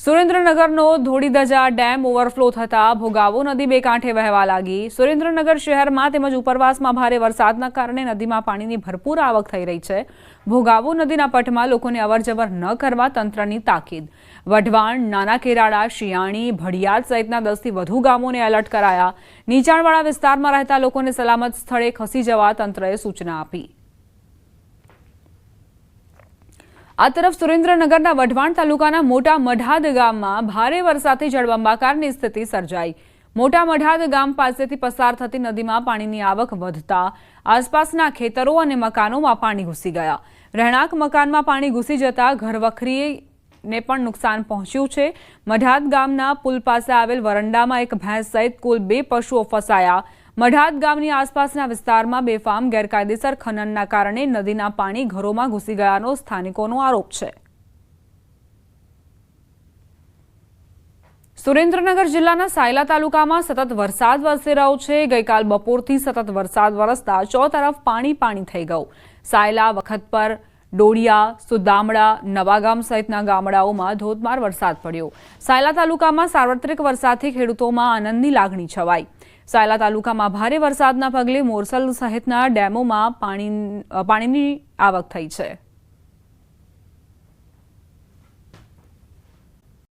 સુરેન્દ્રનગરનો Dholidhaja dam overflow થતા ભોગાવો નદી બે કાંઠે વહેવા લાગી। સુરેન્દ્રનગર શહેરમાં તેમજ ઉપરવાસમાં ભારે વરસાદના કારણે નદીમાં પાણીની ભરપૂર આવક થઈ રહી છે। ભોગાવો નદીના પટમાં લોકોને અવરજવર ન કરવા તંત્રની તાકીદ। વઢવાણ, નાના કેરાડા, શિયાણી, ભડિયાદ સહિતના 10 થી વધુ ગામોને એલર્ટ કરાયા। નીચાણવાળા વિસ્તારમાં રહેતા લોકોને સલામત સ્થળે ખસી જવા તંત્રએ સૂચના આપી। આ તરફ સુરેન્દ્રનગરના વઢવાણ તાલુકાના મોટા મઢાદ ગામમાં ભારે વરસાદથી જળબંબાકારની સ્થિતિ સર્જાઈ। મોટા મઢાદ ગામ પાસેથી પસાર થતી નદીમાં પાણીની આવક વધતા આસપાસના ખેતરો અને મકાનોમાં પાણી ઘૂસી ગયા। રહેણાંક મકાનમાં પાણી ઘૂસી જતા ઘરવખરીને પણ નુકસાન પહોંચ્યું છે। મઢાદ ગામના પુલ પાસે આવેલ વરંડામાં એક ભેંસ સહિત કુલ 2 પશુઓ ફસાયા। મઢાદ ગામની આસપાસના વિસ્તારમાં બેફામ ગેરકાયદેસર ખનનના કારણે નદીના પાણી ઘરોમાં ઘૂસી ગયાનો સ્થાનિકોનો આરોપ છે। સુરેન્દ્રનગર જિલ્લાના સાયલા તાલુકામાં સતત વરસાદ વરસી રહ્યો છે। ગઈકાલ બપોરથી સતત વરસાદ વરસતા ચોતરફ પાણી થઈ ગયું। સાયલા, વખતપર, ડોડિયા, સુદામડા, નવાગામ સહિતના ગામડાઓમાં ધોધમાર વરસાદ પડ્યો। સાયલા તાલુકામાં સાર્વત્રિક વરસાદથી ખેડૂતોમાં આનંદની લાગણી છવાઈ। સાયલા તાલુકામાં ભારે વરસાદના પગલે મોરસલ સહિતના ડેમોમાં પાણીની આવક થઈ છે।